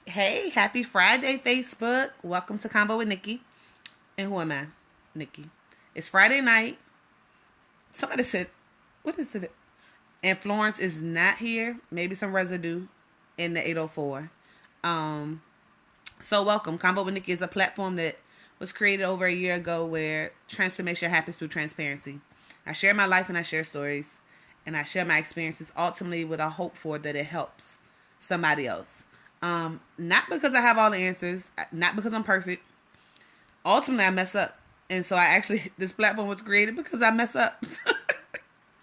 Hey, happy Friday, Facebook. Welcome to Convo with Nikki. And who am I? Nikki. It's Friday night. Somebody said, what is it? And Florence is not here. Maybe some residue in the 804. Um, so welcome. Convo with Nikki is a platform that was created over a year ago where transformation happens through transparency. I share my life and I share stories and I share my experiences ultimately with a hope for that it helps somebody else. Not because I have all the answers, not because I'm perfect. Ultimately, I mess up. And so this platform was created because I mess up.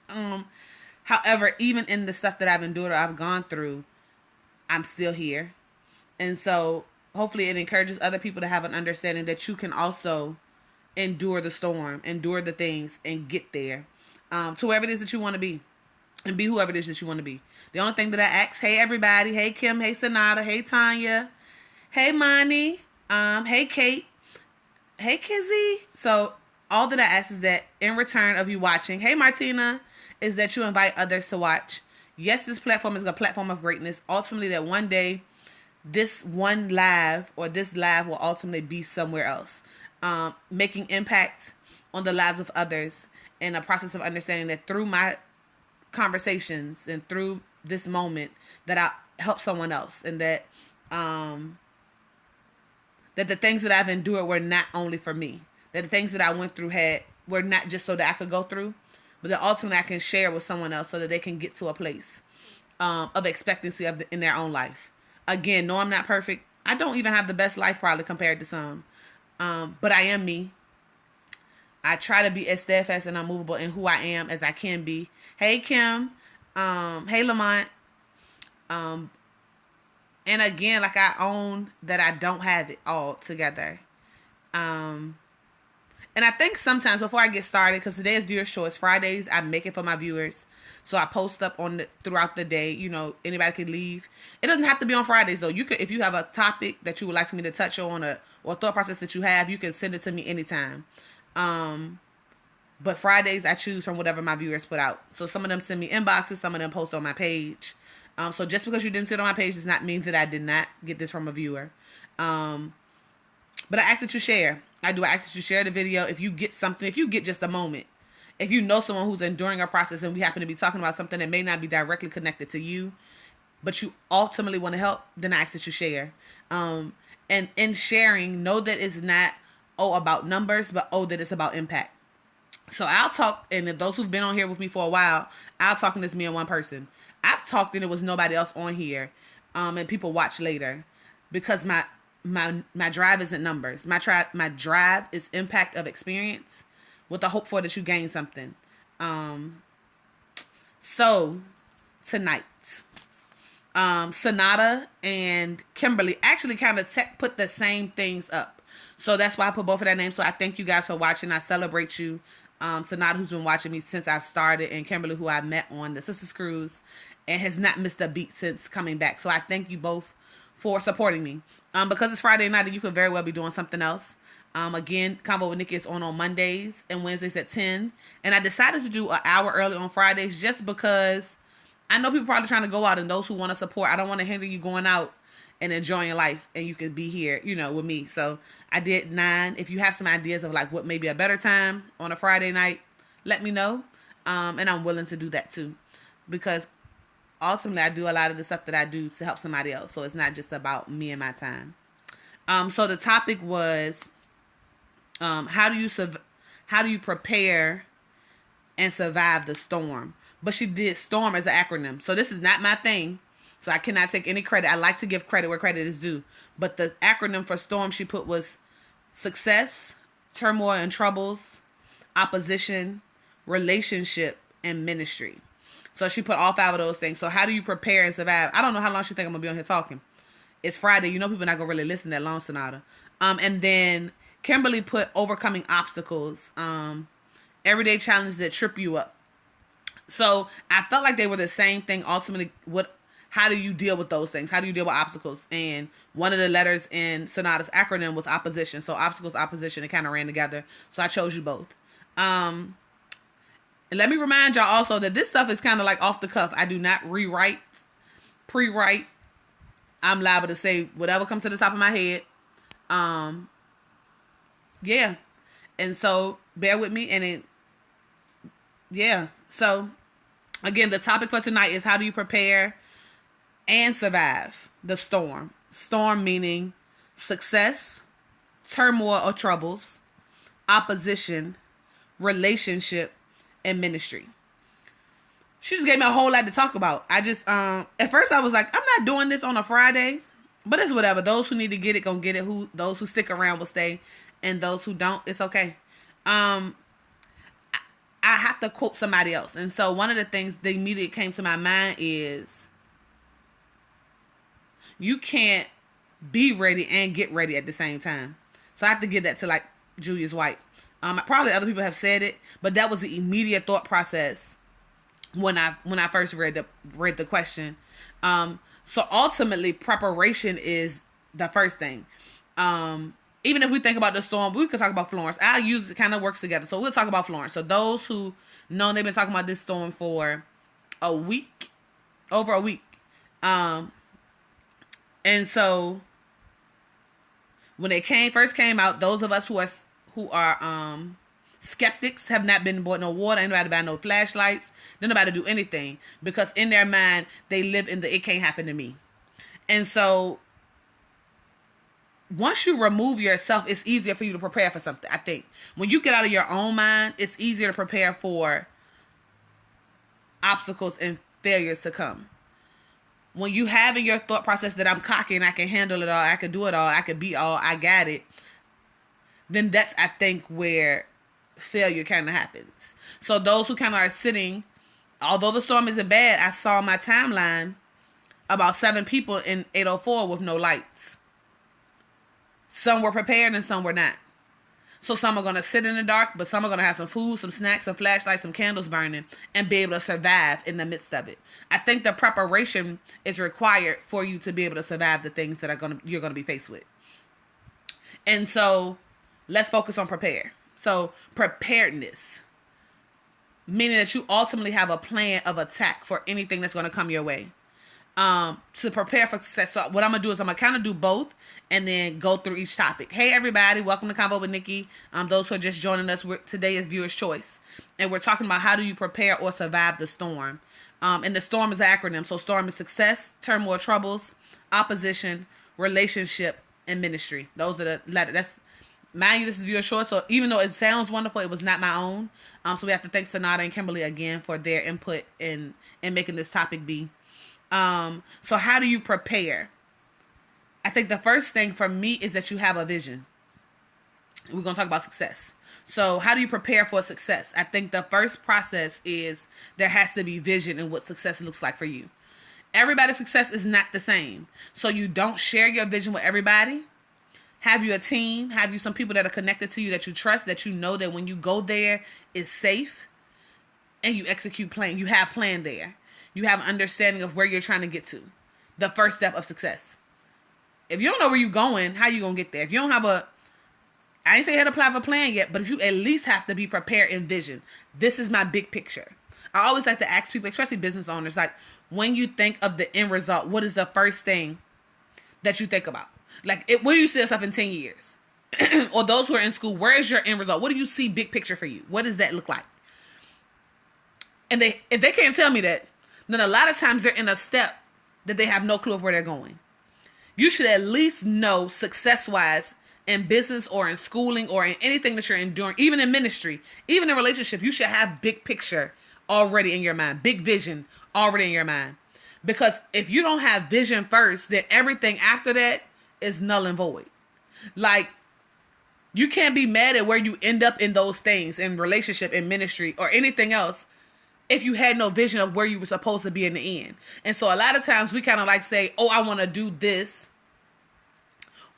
um, However, even in the stuff that I've endured or I've gone through, I'm still here. And so hopefully it encourages other people to have an understanding that you can also endure the storm, endure the things, and get there to wherever it is that you want to be and be whoever it is that you want to be. The only thing that I ask, hey everybody, hey Kim, hey Sonata, hey Tanya, hey Monty, hey Kate, hey Kizzy. So all that I ask is that in return of you watching, hey Martina, is that you invite others to watch. Yes, this platform is a platform of greatness. Ultimately, that one day this one live or this live will ultimately be somewhere else, making impact on the lives of others in a process of understanding that through my conversations and through this moment that I help someone else, and that the things that I've endured were not only for me, that the things that I went through were not just so that I could go through, but that ultimately I can share with someone else so that they can get to a place of expectancy in their own life. Again, no, I'm not perfect. I don't even have the best life probably compared to some, but I am me. I try to be as steadfast and unmovable in who I am as I can be. Hey Kim, hey Lamont, um, and again, like I own that I don't have it all together. Um, and I think sometimes before I get started, because today is viewer shorts, Fridays I make it for my viewers, so I post up throughout the day. You know, anybody can leave. It doesn't have to be on Fridays though. You could, if you have a topic that you would like for me to touch on, or thought process that you have, you can send it to me anytime. But Fridays I choose from whatever my viewers put out. So some of them send me inboxes, some of them post on my page. So just because you didn't sit on my page does not mean that I did not get this from a viewer. But I ask that you share. I ask that you share the video if you get something, if you get just a moment. If you know someone who's enduring a process and we happen to be talking about something that may not be directly connected to you, but you ultimately want to help, then I ask that you share. And in sharing, know that it's not, about numbers, but that it's about impact. So I'll talk, and those who've been on here with me for a while, I'll talk, and it's me and one person. I've talked and there was nobody else on here, and people watch later, because my drive isn't numbers. My drive is impact of experience, with the hope for that you gain something. So tonight, Sonata and Kimberly actually kind of put the same things up. So that's why I put both of their names. So I thank you guys for watching. I celebrate you. Sonata, who's been watching me since I started, and Kimberly, who I met on the Sisters Cruise and has not missed a beat since coming back. So I thank you both for supporting me. Because it's Friday night and you could very well be doing something else. Again, Convo with Nikki is on Mondays and Wednesdays at 10. And I decided to do an hour early on Fridays just because I know people probably trying to go out, and those who want to support, I don't want to hinder you going out and enjoying life, and you could be here, with me. So I did 9. If you have some ideas of like what may be a better time on a Friday night, let me know. And I'm willing to do that too, because ultimately I do a lot of the stuff that I do to help somebody else. So it's not just about me and my time. So the topic was, how do you prepare and survive the storm? But she did storm as an acronym. So this is not my thing. So I cannot take any credit. I like to give credit where credit is due. But the acronym for storm she put was success, turmoil and troubles, opposition, relationship, and ministry. So she put all 5 of those things. So how do you prepare and survive? I don't know how long she think I'm going to be on here talking. It's Friday. You know people not going to really listen that long, Sonata. And then Kimberly put overcoming obstacles, everyday challenges that trip you up. So I felt like they were the same thing. Ultimately, how do you deal with those things? How do you deal with obstacles? And one of the letters in Sonata's acronym was opposition. So obstacles, opposition, it kind of ran together. So I chose you both. And let me remind y'all also that this stuff is kind of like off the cuff. I do not rewrite, pre-write, I'm liable to say whatever comes to the top of my head. Yeah. And so bear with me. And so again, the topic for tonight is how do you prepare and survive the storm? Storm meaning success, turmoil or troubles, opposition, relationship, and ministry. She just gave me a whole lot to talk about. I just, at first I was like, I'm not doing this on a Friday, but it's whatever. Those who need to get it, gonna get it. Those who stick around will stay, and those who don't, it's okay. I have to quote somebody else. And so one of the things that immediately came to my mind is you can't be ready and get ready at the same time. So I have to give that to like Julius White. Probably other people have said it, but that was the immediate thought process when I first read the question. So ultimately preparation is the first thing. Even if we think about the storm, we could talk about Florence. I'll use it, kind of works together. So we'll talk about Florence. So those who know, they've been talking about this storm for a week, over a week. And so when it first came out, those of us who are skeptics have not been bought no water, ain't nobody buy no flashlights, ain't nobody do anything, because in their mind they live in the it can't happen to me. And so once you remove yourself, it's easier for you to prepare for something. I think when you get out of your own mind, it's easier to prepare for obstacles and failures to come. When you have in your thought process that I'm cocky and I can handle it all, I can do it all, I can be all, I got it, then that's, I think, where failure kind of happens. So those who kind of are sitting, although the storm isn't bad, I saw my timeline about 7 people in 804 with no lights. Some were prepared and some were not. So some are going to sit in the dark, but some are going to have some food, some snacks, some flashlights, some candles burning, and be able to survive in the midst of it. I think the preparation is required for you to be able to survive the things that you're going to be faced with. And so let's focus on prepare. So preparedness, meaning that you ultimately have a plan of attack for anything that's going to come your way. To prepare for success. So what I'm going to do is I'm going to kind of do both and then go through each topic. Hey, everybody. Welcome to Convo with Nikki. Those who are just joining us, today is Viewer's Choice. And we're talking about how do you prepare or survive the storm. And the storm is an acronym. So storm is success, turmoil, troubles, opposition, relationship, and ministry. Those are the letters. Mind you, this is Viewer's Choice. So even though it sounds wonderful, it was not my own. So we have to thank Sonata and Kimberly again for their input in making this topic be. So how do you prepare? I think the first thing for me is that you have a vision. We're going to talk about success. So how do you prepare for success? I think the first process is there has to be vision in what success looks like for you. Everybody's success is not the same. So you don't share your vision with everybody. Have you a team? Have you some people that are connected to you that you trust, that you know that when you go there, it's safe, and you execute plan. You have plan there. You have an understanding of where you're trying to get to. The first step of success. If you don't know where you're going, how you going to get there? If you don't have I ain't say you had to apply for a plan yet, but if you at least have to be prepared in vision. This is my big picture. I always like to ask people, especially business owners, like when you think of the end result, what is the first thing that you think about? Like, where do you see yourself in 10 years? Or those who are in school, where is your end result? What do you see big picture for you? What does that look like? And if they can't tell me that, then a lot of times they're in a step that they have no clue of where they're going. You should at least know success-wise in business or in schooling or in anything that you're enduring, even in ministry, even in relationship, you should have big picture already in your mind, big vision already in your mind. Because if you don't have vision first, then everything after that is null and void. Like, you can't be mad at where you end up in those things, in relationship, in ministry, or anything else, if you had no vision of where you were supposed to be in the end. And so a lot of times we kind of like say, oh, I want to do this.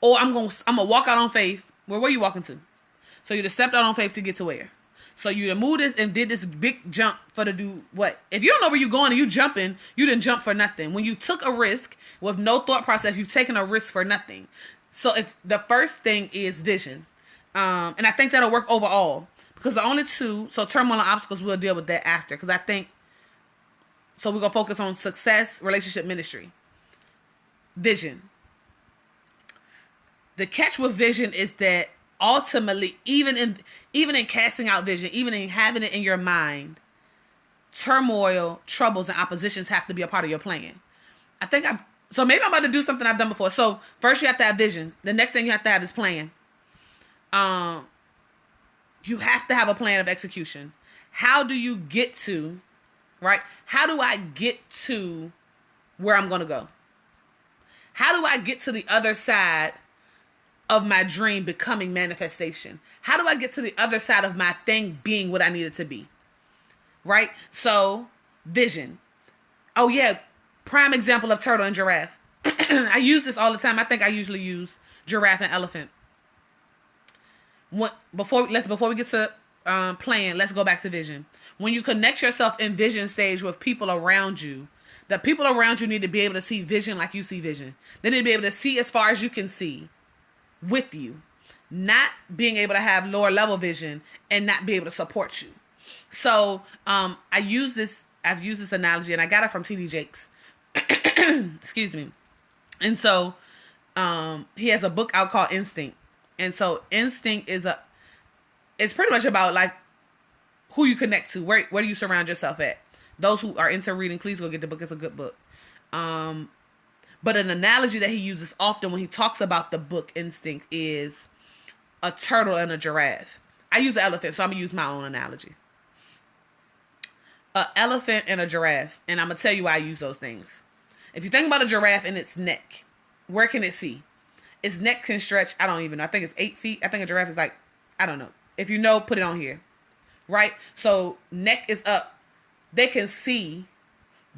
Or I'm going to walk out on faith. Well, where are you walking to? So you just stepped out on faith to get to where? So you moved this and did this big jump for to do what? If you don't know where you're going and you jumping, you didn't jump for nothing. When you took a risk with no thought process, you've taken a risk for nothing. So if the first thing is vision. And I think that'll work overall. Because the only two, so turmoil and obstacles, we'll deal with that after. Because I think, so we're going to focus on success, relationship, ministry. Vision. The catch with vision is that ultimately, even in casting out vision, even in having it in your mind, turmoil, troubles, and oppositions have to be a part of your plan. So maybe I'm about to do something I've done before. So first you have to have vision. The next thing you have to have is plan. You have to have a plan of execution. How do you get to, right? How do I get to where I'm going to go? How do I get to the other side of my dream becoming manifestation? How do I get to the other side of my thing being what I need it to be? Right? So, vision. Oh yeah, prime example of turtle and giraffe. I use this all the time. I think I usually use giraffe and elephant. Before we get to plan, let's go back to vision. When you connect yourself in vision stage with people around you, the people around you need to be able to see vision like you see vision. They need to be able to see as far as you can see with you, not being able to have lower level vision and not be able to support you. So I've used this analogy, and I got it from TD Jakes. Excuse me. And so he has a book out called Instinct. And so Instinct it's pretty much about like who you connect to, where do you surround yourself at. Those who are into reading, please go get the book. It's a good book. But an analogy that he uses often when he talks about the book Instinct is a turtle and a giraffe. I use an elephant, so I'm going to use my own analogy. An elephant and a giraffe. And I'm going to tell you why I use those things. If you think about a giraffe and its neck, where can it see? Its neck can stretch, I don't even know. I think it's 8 feet. I think a giraffe is like, I don't know. If you know, put it on here. Right? So neck is up. They can see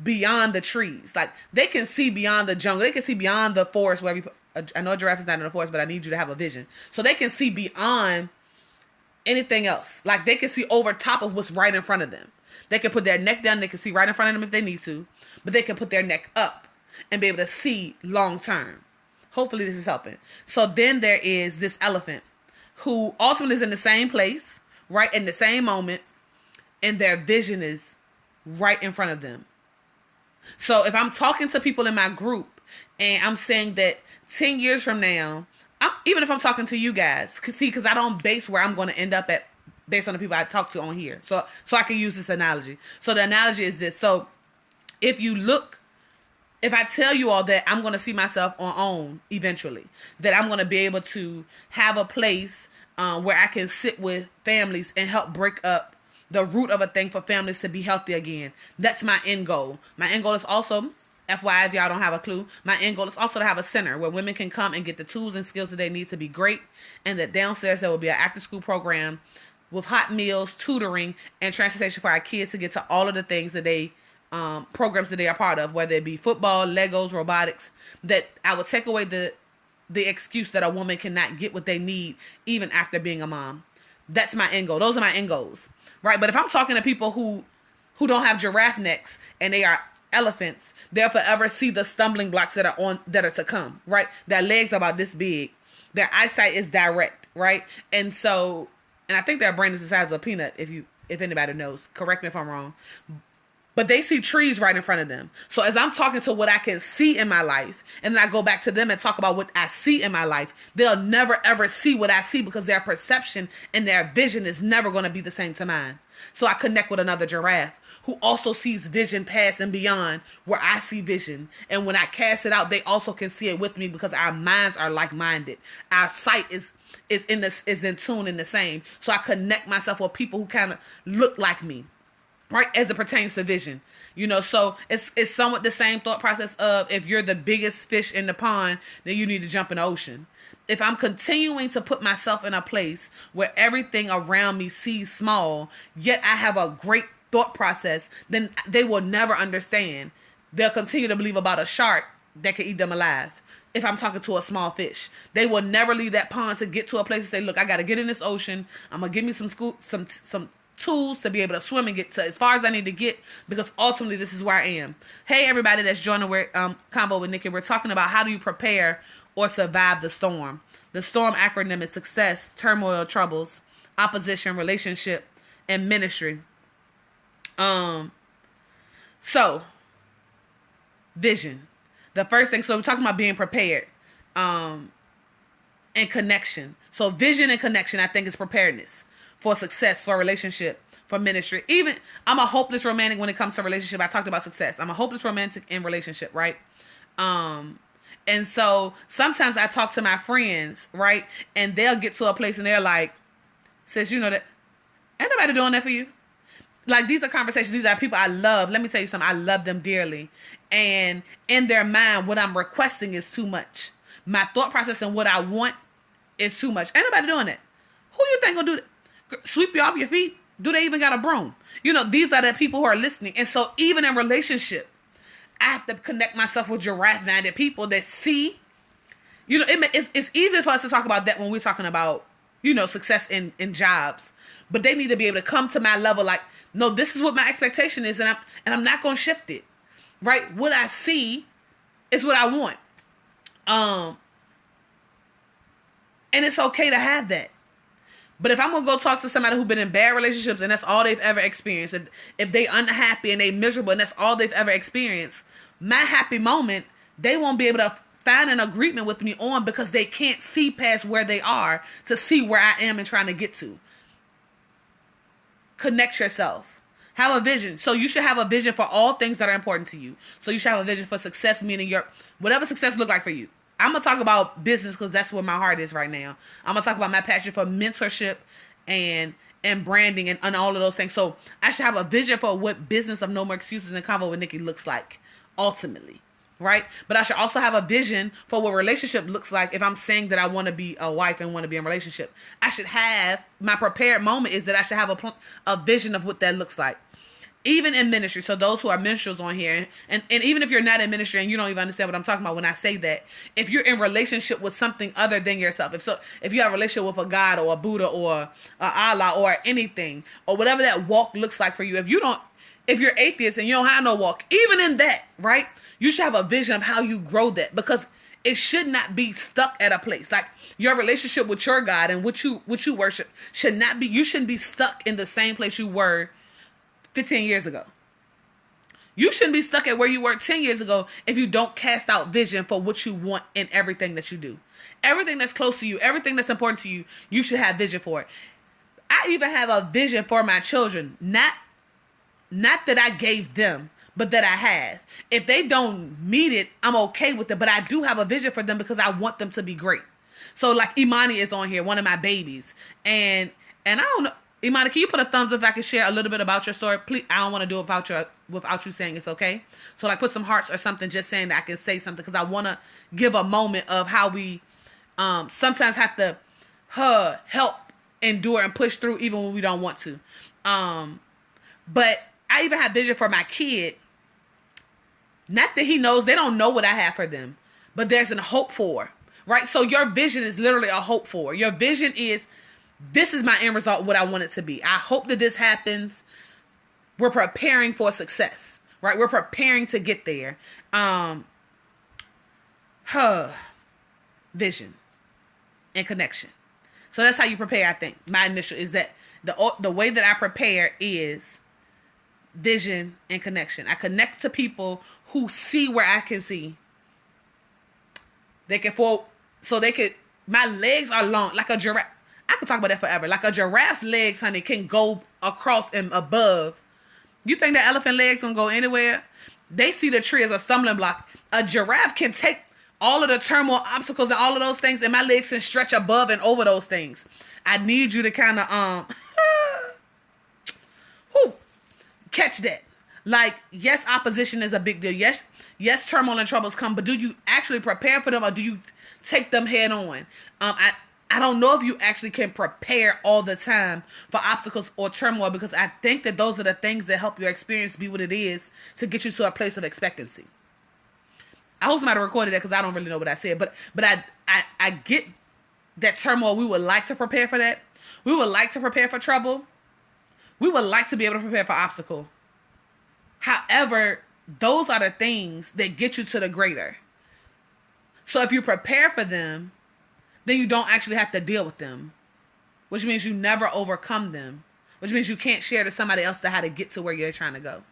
beyond the trees. Like, they can see beyond the jungle. They can see beyond the forest. I know a giraffe is not in the forest, but I need you to have a vision. So they can see beyond anything else. Like, they can see over top of what's right in front of them. They can put their neck down. They can see right in front of them if they need to. But they can put their neck up and be able to see long term. Hopefully this is helping. So then there is this elephant who ultimately is in the same place, right in the same moment, and their vision is right in front of them. So if I'm talking to people in my group and I'm saying that 10 years from now, even if I'm talking to you guys, because I don't base where I'm going to end up at based on the people I talk to on here. So I can use this analogy. So the analogy is this. So if I tell you all that I'm going to see myself on OWN eventually, that I'm going to be able to have a place where I can sit with families and help break up the root of a thing for families to be healthy again. That's my end goal. My end goal is also, FYI, if y'all don't have a clue, my end goal is also to have a center where women can come and get the tools and skills that they need to be great, and that downstairs there will be an after school program with hot meals, tutoring, and transportation for our kids to get to all of the things that they programs that they are part of, whether it be football, Legos, robotics, that I would take away the excuse that a woman cannot get what they need even after being a mom. That's my end goal. Those are my end goals, right? But if I'm talking to people who don't have giraffe necks and they are elephants, they'll forever see the stumbling blocks that are to come, right? Their legs are about this big. Their eyesight is direct, right? And I think their brain is the size of a peanut, if anybody knows. Correct me if I'm wrong. But they see trees right in front of them. So as I'm talking to what I can see in my life, and then I go back to them and talk about what I see in my life, they'll never ever see what I see because their perception and their vision is never going to be the same to mine. So I connect with another giraffe who also sees vision past and beyond where I see vision. And when I cast it out, they also can see it with me because our minds are like-minded. Our sight is in tune and the same. So I connect myself with people who kind of look like me. Right, as it pertains to vision, so it's somewhat the same thought process of if you're the biggest fish in the pond, then you need to jump in the ocean. If I'm continuing to put myself in a place where everything around me sees small, yet I have a great thought process, then they will never understand. They'll continue to believe about a shark that can eat them alive. If I'm talking to a small fish, they will never leave that pond to get to a place and say, look, I got to get in this ocean. I'm going to give me some tools to be able to swim and get to as far as I need to get, because ultimately this is where I am. Hey everybody that's joining Convo with Nikki. We're talking about how do you prepare or survive the storm. The STORM acronym is success, turmoil, troubles, opposition, relationship, and ministry. So vision. The first thing, so we're talking about being prepared, and connection. So vision and connection, I think, is preparedness for success, for a relationship, for ministry. Even, I'm a hopeless romantic when it comes to relationship. I talked about success. I'm a hopeless romantic in relationship, right? And so sometimes I talk to my friends, right? And they'll get to a place and they're like, sis, you know that, ain't nobody doing that for you. Like, these are conversations. These are people I love. Let me tell you something. I love them dearly. And in their mind, what I'm requesting is too much. My thought process and what I want is too much. Ain't nobody doing that. Who you think gonna do that? Sweep you off your feet? Do they even got a broom? You know, these are the people who are listening. And so even in relationship, I have to connect myself with giraffe-minded people that see, you know, it's easy for us to talk about that when we're talking about, you know, success in jobs. But they need to be able to come to my level like, no, this is what my expectation is, and I'm not going to shift it. Right? What I see is what I want. And it's okay to have that. But if I'm going to go talk to somebody who's been in bad relationships and that's all they've ever experienced, if they unhappy and they miserable and that's all they've ever experienced, my happy moment, they won't be able to find an agreement with me on because they can't see past where they are to see where I am and trying to get to. Connect yourself. Have a vision. So you should have a vision for all things that are important to you. So you should have a vision for success, meaning your whatever success look like for you. I'm going to talk about business because that's where my heart is right now. I'm going to talk about my passion for mentorship and branding and all of those things. So I should have a vision for what business of No More Excuses and Convo with Nikki looks like ultimately, right? But I should also have a vision for what relationship looks like if I'm saying that I want to be a wife and want to be in a relationship. I should have, my prepared moment is that I should have a vision of what that looks like. Even in ministry, so those who are ministers on here, and even if you're not in ministry and you don't even understand what I'm talking about when I say that, if you're in relationship with something other than yourself, if you have a relationship with a God or a Buddha or Allah or anything, or whatever that walk looks like for you, if you're atheist and you don't have no walk, even in that, right, you should have a vision of how you grow that, because it should not be stuck at a place. Like, your relationship with your God and what you worship should not be, you shouldn't be stuck in the same place you were 15 years ago. You shouldn't be stuck at where you were 10 years ago if you don't cast out vision for what you want in everything that you do. Everything that's close to you, everything that's important to you, you should have vision for it. I even have a vision for my children. Not that I gave them, but that I have. If they don't meet it, I'm okay with it. But I do have a vision for them because I want them to be great. So like Imani is on here, one of my babies. And I don't know. Imani, can you put a thumbs up if I can share a little bit about your story? Please, I don't want to do it without you saying it's okay. So like put some hearts or something just saying that I can say something, because I want to give a moment of how we sometimes have to help endure and push through even when we don't want to. But I even have vision for my kid. Not that he knows, they don't know what I have for them, but there's a hope for, right? So your vision is literally a hope for. Your vision is, this is my end result, what I want it to be. I hope that this happens. We're preparing for success, right? We're preparing to get there. Vision and connection. So that's how you prepare, I think. My initial is that the way that I prepare is vision and connection. I connect to people who see where I can see. They can fall, so they could, my legs are long, like a giraffe. I could talk about that forever. Like a giraffe's legs, honey, can go across and above. You think that elephant legs gonna go anywhere? They see the tree as a stumbling block. A giraffe can take all of the turmoil, obstacles, and all of those things, and my legs can stretch above and over those things. I need you to kind of catch that. Like, yes, opposition is a big deal. Yes, turmoil and troubles come, but do you actually prepare for them, or do you take them head on? I don't know if you actually can prepare all the time for obstacles or turmoil, because I think that those are the things that help your experience be what it is to get you to a place of expectancy. I hope somebody recorded that, because I don't really know what I said, but I get that turmoil. We would like to prepare for that. We would like to prepare for trouble. We would like to be able to prepare for obstacle. However, those are the things that get you to the greater. So if you prepare for them, then you don't actually have to deal with them, which means you never overcome them, which means you can't share to somebody else how to get to where you're trying to go.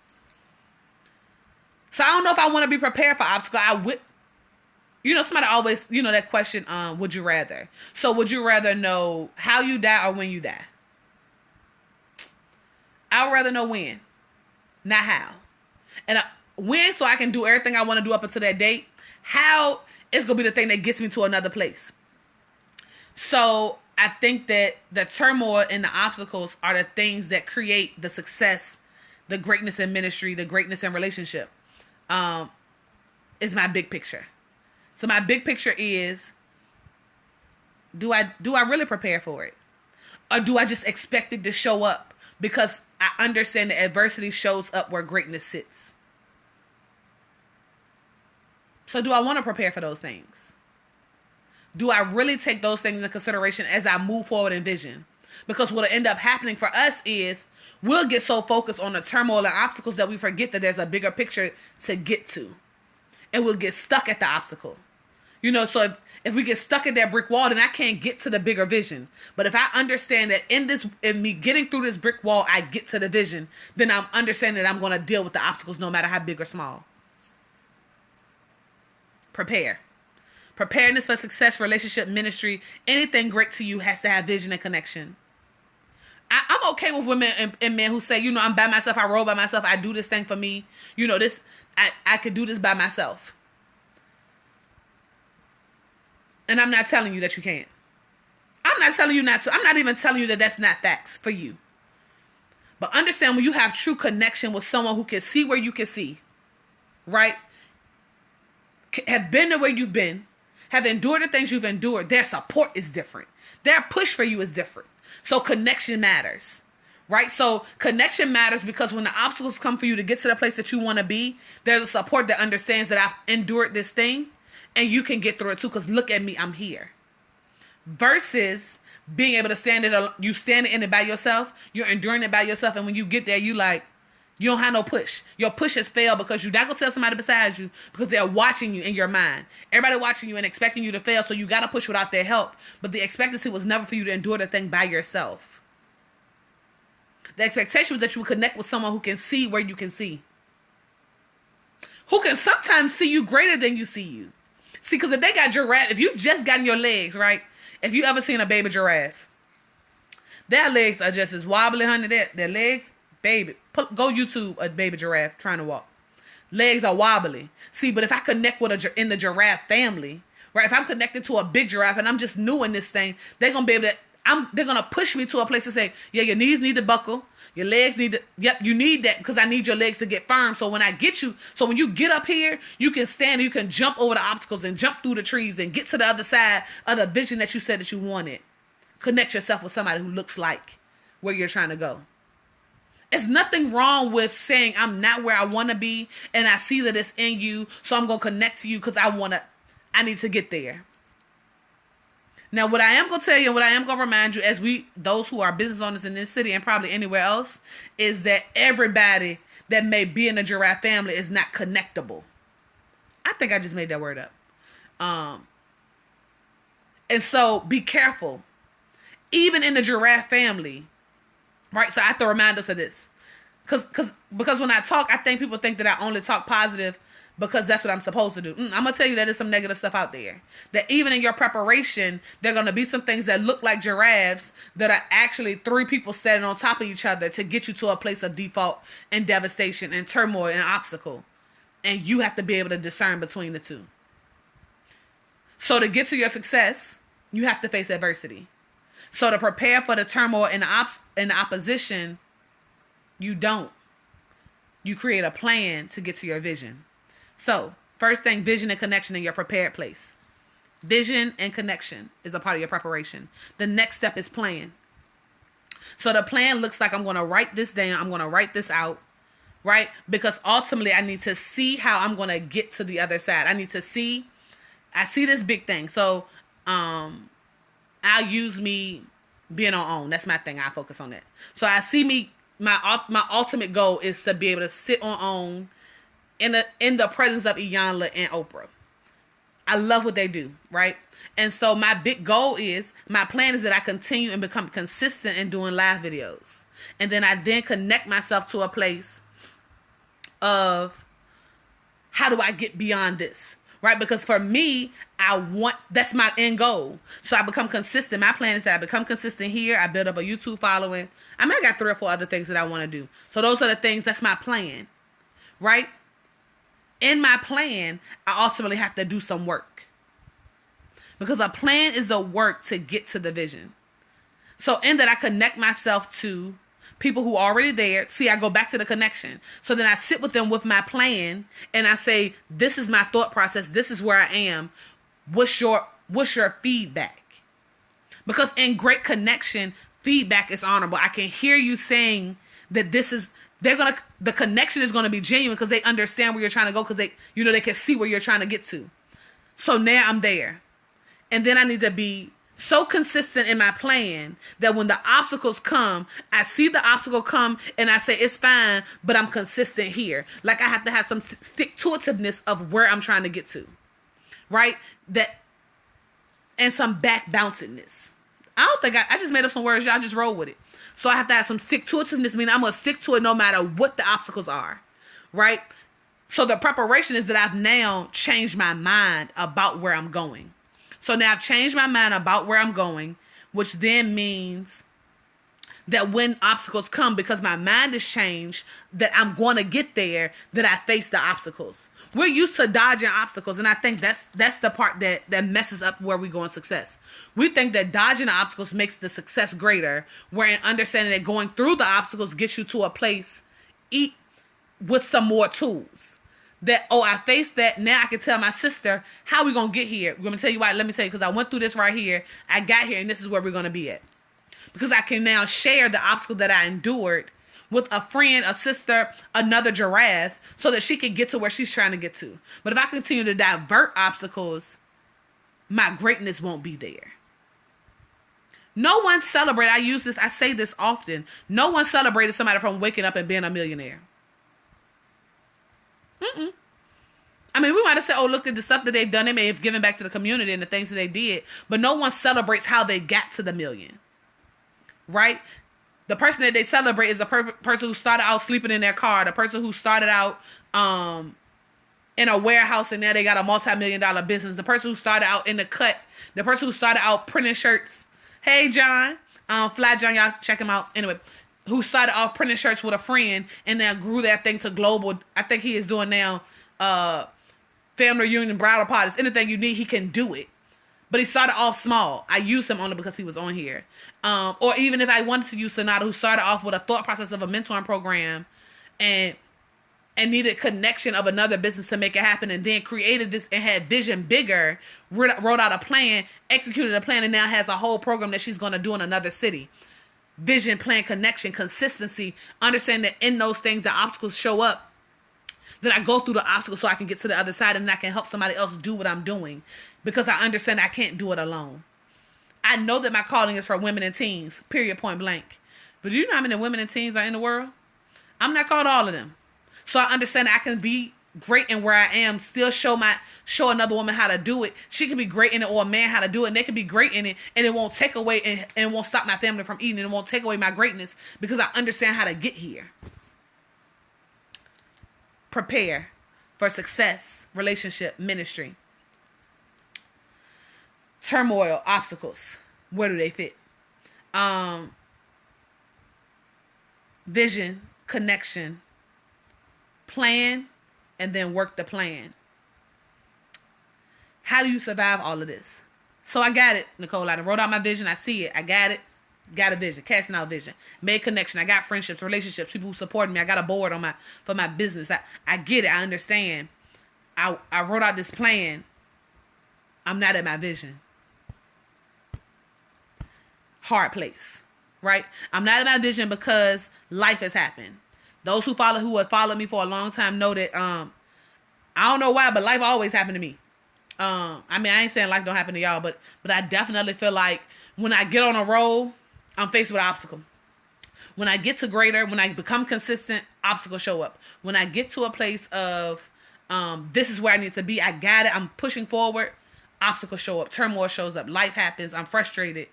So I don't know if I want to be prepared for obstacles. You know, somebody always, you know, that question, would you rather? So would you rather know how you die or when you die? I would rather know when, not how. And when, so I can do everything I want to do up until that date. How is going to be the thing that gets me to another place. So I think that the turmoil and the obstacles are the things that create the success, the greatness in ministry, the greatness in relationship, is my big picture. So my big picture is, do I really prepare for it? Or do I just expect it to show up because I understand that adversity shows up where greatness sits? So do I want to prepare for those things? Do I really take those things into consideration as I move forward in vision? Because what will end up happening for us is we'll get so focused on the turmoil and obstacles that we forget that there's a bigger picture to get to. And we'll get stuck at the obstacle. You know, so if we get stuck at that brick wall, then I can't get to the bigger vision. But if I understand that in me getting through this brick wall, I get to the vision, then I'm understanding that I'm going to deal with the obstacles no matter how big or small. Prepare. Preparedness for success, relationship, ministry, anything great to you has to have vision and connection. I'm okay with women and men who say, you know, I'm by myself, I roll by myself, I do this thing for me. You know, I could do this by myself. And I'm not telling you that you can't. I'm not telling you not to. I'm not even telling you that that's not facts for you. But understand, when you have true connection with someone who can see where you can see, right? Have been the way you've been, have endured the things you've endured, their support is different. Their push for you is different. So connection matters, right? So connection matters because when the obstacles come for you to get to the place that you want to be, there's a support that understands that I've endured this thing and you can get through it too, because look at me, I'm here. Versus being able to stand in it by yourself, you're enduring it by yourself, and when you get there, you don't have no push. Your push has failed because you're not going to tell somebody besides you because they're watching you in your mind. Everybody watching you and expecting you to fail, so you got to push without their help. But the expectancy was never for you to endure the thing by yourself. The expectation was that you would connect with someone who can see where you can see. Who can sometimes see you greater than you see you. See, because if they got giraffe, if you've just gotten your legs, right? If you ever seen a baby giraffe, their legs are just as wobbly, honey. Their legs, baby. Go YouTube a baby giraffe trying to walk. Legs are wobbly. See, but if I connect with in the giraffe family, right? If I'm connected to a big giraffe and I'm just new in this thing, they're gonna be able to. They're gonna push me to a place to say, yeah, your knees need to buckle, your legs need to. Yep, you need that because I need your legs to get firm. So when I get you, so when you get up here, you can stand, you can jump over the obstacles and jump through the trees and get to the other side of the vision that you said that you wanted. Connect yourself with somebody who looks like where you're trying to go. There's nothing wrong with saying I'm not where I want to be and I see that it's in you, so I'm going to connect to you because I need to get there. Now, what I am going to tell you and what I am going to remind you as those who are business owners in this city and probably anywhere else, is that everybody that may be in the giraffe family is not connectable. I think I just made that word up. And so be careful. Even in the giraffe family, right? So I have to remind us of this. Because when I talk, I think people think that I only talk positive because that's what I'm supposed to do. I'm going to tell you that there's some negative stuff out there. That even in your preparation, there are going to be some things that look like giraffes that are actually three people standing on top of each other to get you to a place of default and devastation and turmoil and obstacle. And you have to be able to discern between the two. So to get to your success, you have to face adversity. So to prepare for the turmoil and the opposition, you don't. You create a plan to get to your vision. So, first thing, vision and connection in your prepared place. Vision and connection is a part of your preparation. The next step is plan. So the plan looks like I'm going to write this down. I'm going to write this out, right? Because ultimately I need to see how I'm going to get to the other side. I see this big thing. So, I'll use me being on OWN. That's my thing. I focus on that. So I see my ultimate goal is to be able to sit on OWN in the presence of Iyanla and Oprah. I love what they do, right? And so my big goal my plan is that I continue and become consistent in doing live videos. And then I connect myself to a place of how do I get beyond this? right? Because for me, that's my end goal. So I become consistent. My plan is that I become consistent here. I build up a YouTube following. I mean, I got 3 or 4 other things that I want to do. So those are the things, that's my plan, right? In my plan, I ultimately have to do some work. Because a plan is the work to get to the vision. So in that, I connect myself to people who are already there. See, I go back to the connection. So then I sit with them with my plan and I say, this is my thought process. This is where I am. What's your feedback? Because in great connection, feedback is honorable. I can hear you saying that the connection is going to be genuine because they understand where you're trying to go, because they can see where you're trying to get to. So now I'm there. And then I need to be so consistent in my plan that when the obstacles come, I see the obstacle come and I say, it's fine, but I'm consistent here. Like I have to have some stick-to-itiveness of where I'm trying to get to, right? And some back bouncedness. I don't think I just made up some words. Y'all just roll with it. So I have to have some stick-to-itiveness, meaning I'm going to stick to it no matter what the obstacles are, right? So the preparation is that I've now changed my mind about where I'm going. So now I've changed my mind about where I'm going, which then means that when obstacles come, because my mind has changed, that I'm going to get there, that I face the obstacles. We're used to dodging obstacles, and I think that's the part that messes up where we go in success. We think that dodging the obstacles makes the success greater, wherein understanding that going through the obstacles gets you to a place with some more tools. That, I faced that, now I can tell my sister, how we going to get here? We're going to tell you why. Let me tell you, because I went through this right here. I got here, and this is where we're going to be at. Because I can now share the obstacle that I endured with a friend, a sister, another giraffe, so that she can get to where she's trying to get to. But if I continue to divert obstacles, my greatness won't be there. No one celebrated, I say this often, no one celebrated somebody from waking up and being a millionaire. I mean, we might have said, look at the stuff that they've done. They may have given back to the community and the things that they did, but no one celebrates how they got to the million, right? The person that they celebrate is the person who started out sleeping in their car, the person who started out in a warehouse and now they got a multi-million-dollar business, the person who started out in the cut, the person who started out printing shirts. Hey, John, Fly John, y'all check him out. Anyway, who started off printing shirts with a friend and then grew that thing to global. I think he is doing now family reunion, bridal parties, anything you need, he can do it. But he started off small. I used him only because he was on here. Or even if I wanted to use Sonata, who started off with a thought process of a mentoring program and needed connection of another business to make it happen, and then created this and had vision bigger, wrote out a plan, executed a plan, and now has a whole program that she's going to do in another city. Vision, plan, connection, consistency, understand that in those things, the obstacles show up. Then I go through the obstacles so I can get to the other side, and I can help somebody else do what I'm doing, because I understand I can't do it alone. I know that my calling is for women and teens, period, point blank. But do you know how many women and teens are in the world? I'm not called all of them. So I understand I can be great in where I am, still show another woman how to do it. She can be great in it, or a man how to do it, and they can be great in it, and it won't take away and it won't stop my family from eating, and it won't take away my greatness, because I understand how to get here. Prepare for success, relationship, ministry. Turmoil, obstacles. Where do they fit? Vision, connection, plan, and then work the plan. How do you survive all of this? So I got it, Nicole. I wrote out my vision. I see it. I got it. Got a vision. Casting out vision. Made connection. I got friendships, relationships, people who supported me. I got a board for my business. I get it. I understand. I wrote out this plan. I'm not at my vision. Hard place. Right? I'm not at my vision because life has happened. Those who have followed me for a long time know that I don't know why, but life always happened to me. I ain't saying life don't happen to y'all, but I definitely feel like when I get on a roll, I'm faced with an obstacle. When I get to greater, when I become consistent, obstacles show up. When I get to a place of this is where I need to be, I got it, I'm pushing forward, obstacles show up, turmoil shows up, life happens, I'm frustrated.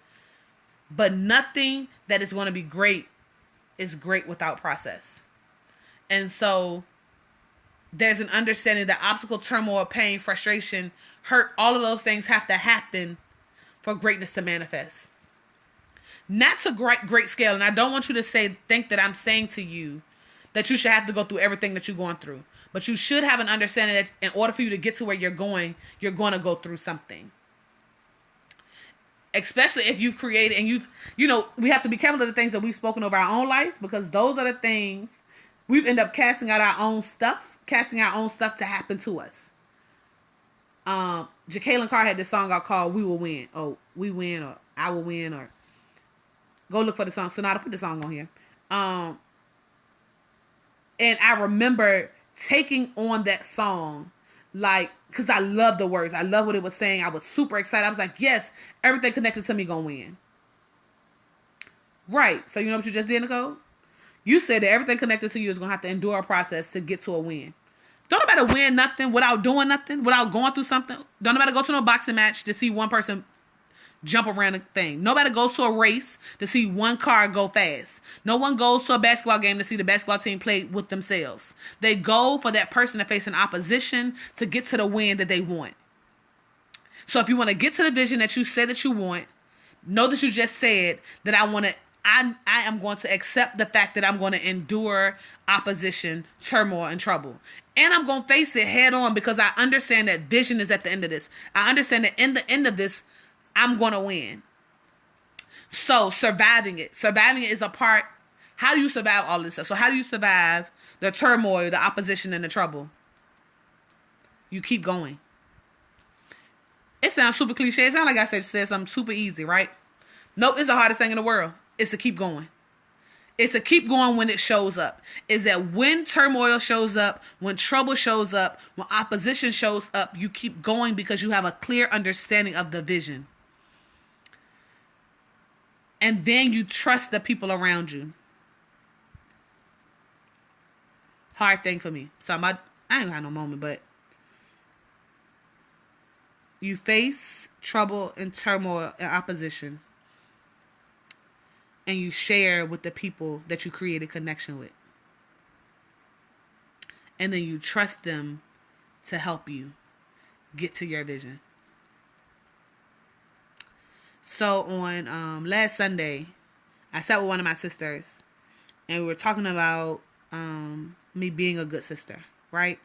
But nothing that is going to be great is great without process. And so there's an understanding that obstacle, turmoil, pain, frustration, hurt, all of those things have to happen for greatness to manifest. Not to great scale. And I don't want you to think that I'm saying to you that you should have to go through everything that you're going through. But you should have an understanding that in order for you to get to where you're going to go through something. Especially if you've created and we have to be careful of the things that we've spoken over our own life, because those are the things we've ended up casting out our own stuff to happen to us. Jacqueline Carr had this song called We Will Win. Oh, we win, or I will win, or go look for the song. Sonata, put the song on here. And I remember taking on that song, like, because I love the words. I love what it was saying. I was super excited. I was like, yes, everything connected to me gonna win. Right. So you know what you just did, Nicole? You said that everything connected to you is gonna have to endure a process to get to a win. Don't nobody win nothing without doing nothing, without going through something. Don't nobody go to no boxing match to see one person jump around a thing. Nobody goes to a race to see one car go fast. No one goes to a basketball game to see the basketball team play with themselves. They go for that person to face an opposition to get to the win that they want. So if you want to get to the vision that you said that you want, know that you just said that I am going to accept the fact that I'm going to endure opposition, turmoil, and trouble. And I'm going to face it head on, because I understand that vision is at the end of this. I understand that in the end of this, I'm going to win. So surviving it is a part. How do you survive all this stuff? So how do you survive the turmoil, the opposition, and the trouble? You keep going. It sounds super cliche. It sounds like I said something super easy, right? Nope, it's the hardest thing in the world. It's to keep going. It's to keep going when it shows up. Is that when turmoil shows up, when trouble shows up, when opposition shows up, you keep going because you have a clear understanding of the vision. And then you trust the people around you. Hard thing for me. So I ain't got no moment, but you face trouble and turmoil and opposition, and you share with the people that you created connection with. And then you trust them to help you get to your vision. So on last Sunday, I sat with one of my sisters, and we were talking about me being a good sister, right?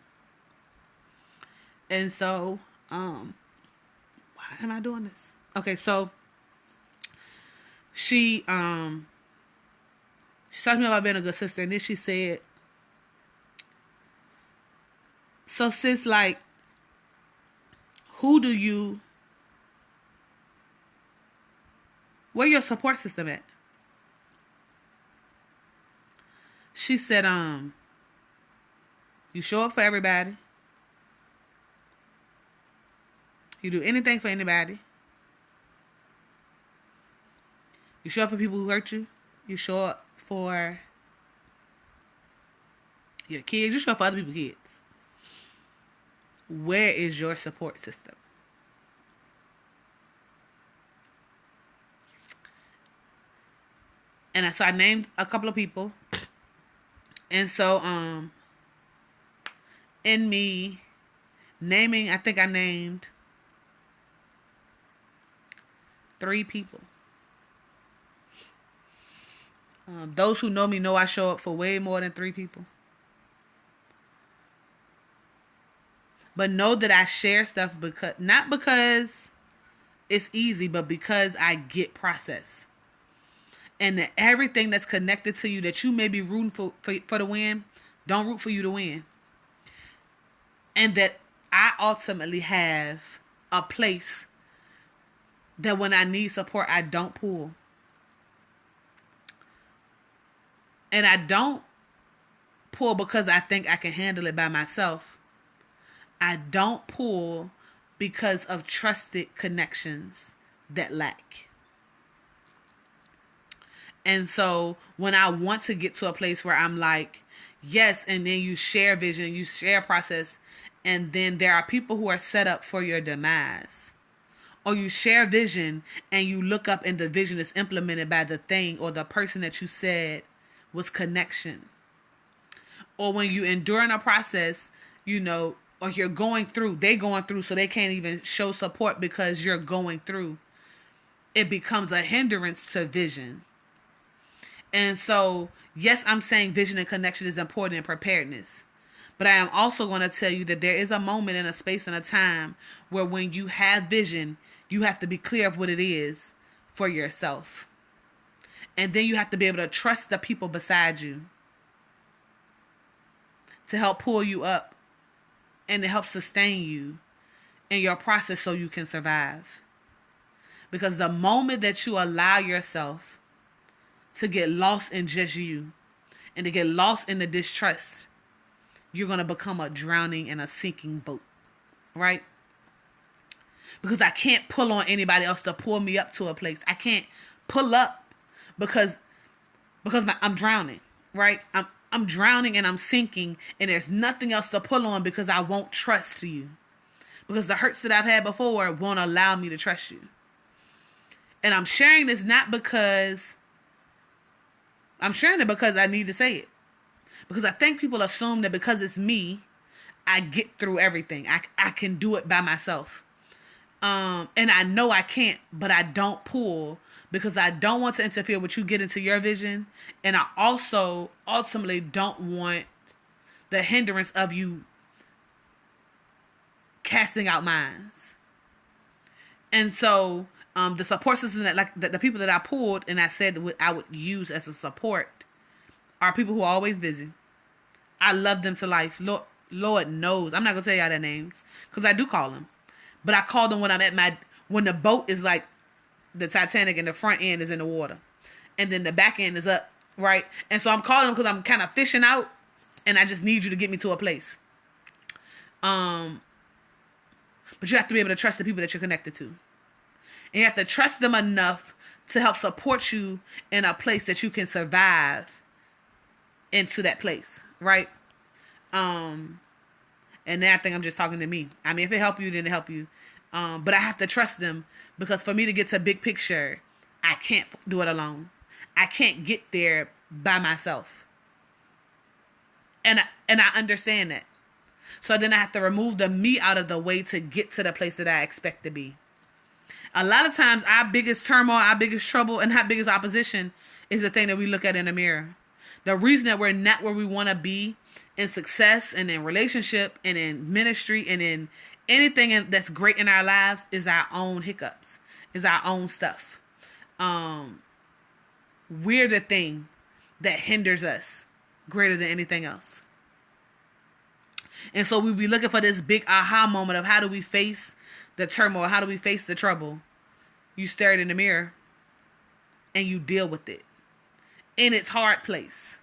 And so, why am I doing this? Okay, so she talked to me about being a good sister, and then she said, so sis, like, where your support system at? She said, you show up for everybody. You do anything for anybody. You show up for people who hurt you. You show up for your kids. You show up for other people's kids. Where is your support system? And so I named a couple of people. And so, in me naming, I think I named 3 people. Those who know me know I show up for way more than 3 people. But know that I share stuff not because it's easy, but because I get processed. And that everything that's connected to you that you may be rooting for the win, don't root for you to win. And that I ultimately have a place that when I need support, I don't pull. And I don't pull because I think I can handle it by myself. I don't pull because of trusted connections that lack. And so when I want to get to a place where I'm like, yes, and then you share vision, you share process, and then there are people who are set up for your demise. Or you share vision and you look up and the vision is implemented by the thing or the person that you said was connection. Or when you endure in a process you know, or you're going through, they going through, so they can't even show support because you're going through, it becomes a hindrance to vision. And so, yes, I'm saying vision and connection is important in preparedness. But I am also going to tell you that there is a moment and a space and a time where when you have vision, you have to be clear of what it is for yourself. And then you have to be able to trust the people beside you to help pull you up and to help sustain you in your process so you can survive. Because the moment that you allow yourself to get lost in just you and to get lost in the distrust, you're going to become a drowning and a sinking boat, right? Because I can't pull on anybody else to pull me up to a place. I can't pull up because I'm drowning, right? I'm drowning and I'm sinking, and there's nothing else to pull on because I won't trust you. Because the hurts that I've had before won't allow me to trust you. And I'm sharing this not because... I'm sharing it because I need to say it. Because I think people assume that because it's me, I get through everything. I can do it by myself. And I know I can't, but I don't pull because I don't want to interfere with you getting to your vision. And I also ultimately don't want the hindrance of you casting out minds. And so the support system that, like the people that I pulled and I said I would use as a support are people who are always busy. I love them to life. Lord knows. I'm not going to tell y'all their names because I do call them. But I call them when I'm when the boat is like the Titanic and the front end is in the water. And then the back end is up, right? And so I'm calling them because I'm kind of fishing out and I just need you to get me to a place. But you have to be able to trust the people that you're connected to. And you have to trust them enough to help support you in a place that you can survive into that place, right? And now I think I'm just talking to me. I mean, if it help you, then it help you. But I have to trust them because for me to get to big picture, I can't do it alone. I can't get there by myself. And I understand that. So then I have to remove the me out of the way to get to the place that I expect to be. A lot of times our biggest turmoil, our biggest trouble, and our biggest opposition is the thing that we look at in the mirror. The reason that we're not where we want to be in success and in relationship and in ministry and in anything that's great in our lives is our own hiccups, is our own stuff. We're the thing that hinders us greater than anything else. And so we be looking for this big aha moment of how do we face the turmoil? How do we face the trouble? You stare it in the mirror and you deal with it in its hard place,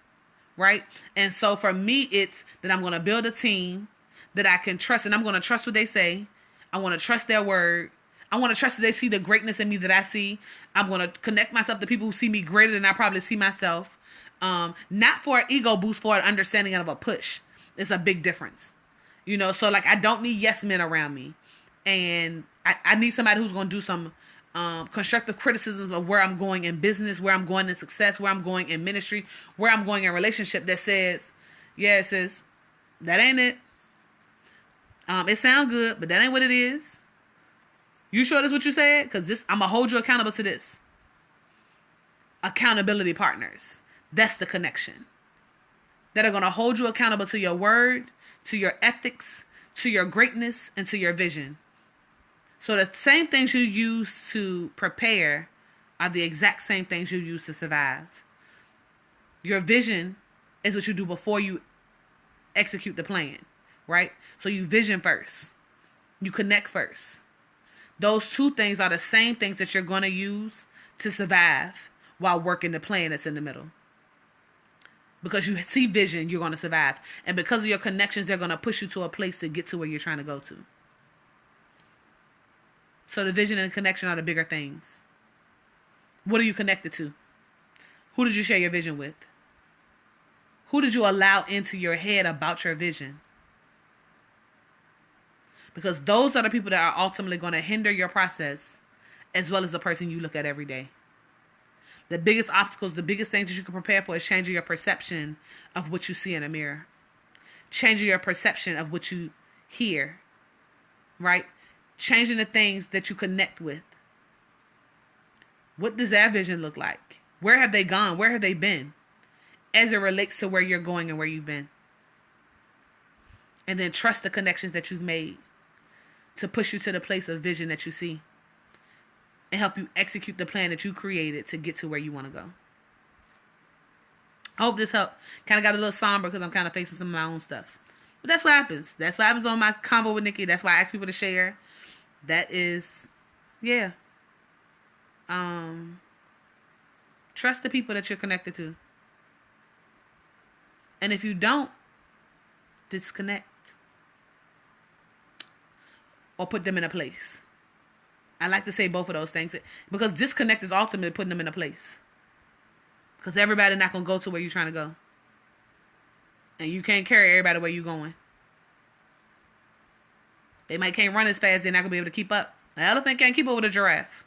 right? And so for me, it's that I'm going to build a team that I can trust, and I'm going to trust what they say. I want to trust their word. I want to trust that they see the greatness in me that I see. I'm going to connect myself to people who see me greater than I probably see myself. Not for an ego boost, for an understanding of a push. It's a big difference. You know, so like I don't need yes men around me. And I need somebody who's going to do some constructive criticisms of where I'm going in business, where I'm going in success, where I'm going in ministry, where I'm going in relationship that says, yeah, it says, that ain't it. It sounds good, but that ain't what it is. You sure that's what you said? Because I'm going to hold you accountable to this. Accountability partners. That's the connection. That are going to hold you accountable to your word, to your ethics, to your greatness, and to your vision. So the same things you use to prepare are the exact same things you use to survive. Your vision is what you do before you execute the plan, right? So you vision first. You connect first. Those two things are the same things that you're going to use to survive while working the plan that's in the middle. Because you see vision, you're going to survive. And because of your connections, they're going to push you to a place to get to where you're trying to go to. So the vision and connection are the bigger things. What are you connected to? Who did you share your vision with? Who did you allow into your head about your vision? Because those are the people that are ultimately going to hinder your process as well as the person you look at every day. The biggest obstacles, the biggest things that you can prepare for is changing your perception of what you see in a mirror. changing your perception of what you hear, right? Changing the things that you connect with. What does that vision look like? Where have they gone? Where have they been? As it relates to where you're going and where you've been. And then trust the connections that you've made to push you to the place of vision that you see. And help you execute the plan that you created to get to where you want to go. I hope this helped. Kind of got a little somber because I'm kind of facing some of my own stuff. But that's what happens. That's what happens on my convo with Nikki. That's why I ask people to share. That is, yeah. Trust the people that you're connected to. And if you don't, disconnect. Or put them in a place. I like to say both of those things. Because disconnect is ultimately putting them in a place. Because everybody's not going to go to where you're trying to go. And you can't carry everybody where you're going. They can't run as fast. They're not going to be able to keep up. An elephant can't keep up with a giraffe.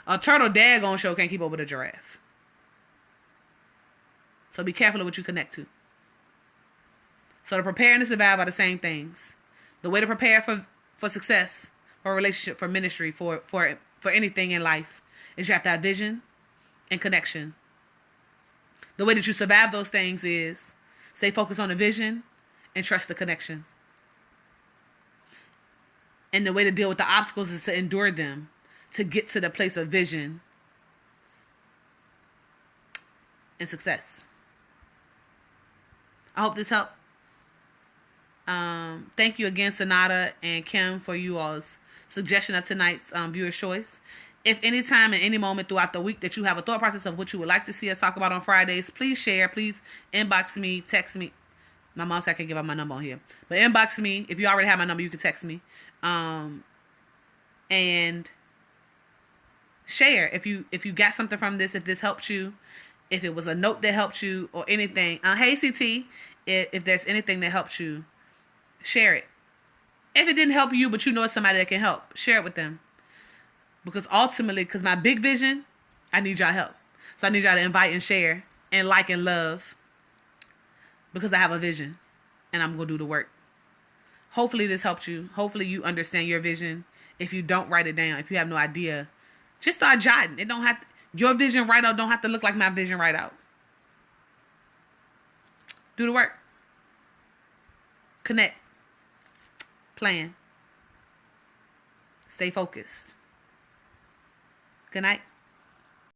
A turtle daggone show can't keep up with a giraffe. So be careful of what you connect to. So to prepare and to survive are the same things. The way to prepare for success, for a relationship, for ministry, for anything in life, is you have to have vision and connection. The way that you survive those things is stay focused on the vision and trust the connection. And the way to deal with the obstacles is to endure them to get to the place of vision and success. I hope this helped. Thank you again, Sonata and Kim, for you all's suggestion of tonight's viewer choice. If any time and any moment throughout the week that you have a thought process of what you would like to see us talk about on Fridays, please share. Please inbox me, text me. My mom said I can't give out my number on here. But inbox me. If you already have my number, you can text me. And share if you got something from this, if this helped you, if it was a note that helped you or anything. Hey CT, if there's anything that helps you, share it. If it didn't help you, but you know somebody that can help, share it with them. Because ultimately, because my big vision, I need y'all help. So I need y'all to invite and share and like and love. Because I have a vision and I'm going to do the work. Hopefully this helped you. Hopefully you understand your vision. If you don't, write it down. If you have no idea, just start jotting. It don't have to, your vision write out don't have to look like my vision write out. Do the work. Connect. Plan. Stay focused. Good night.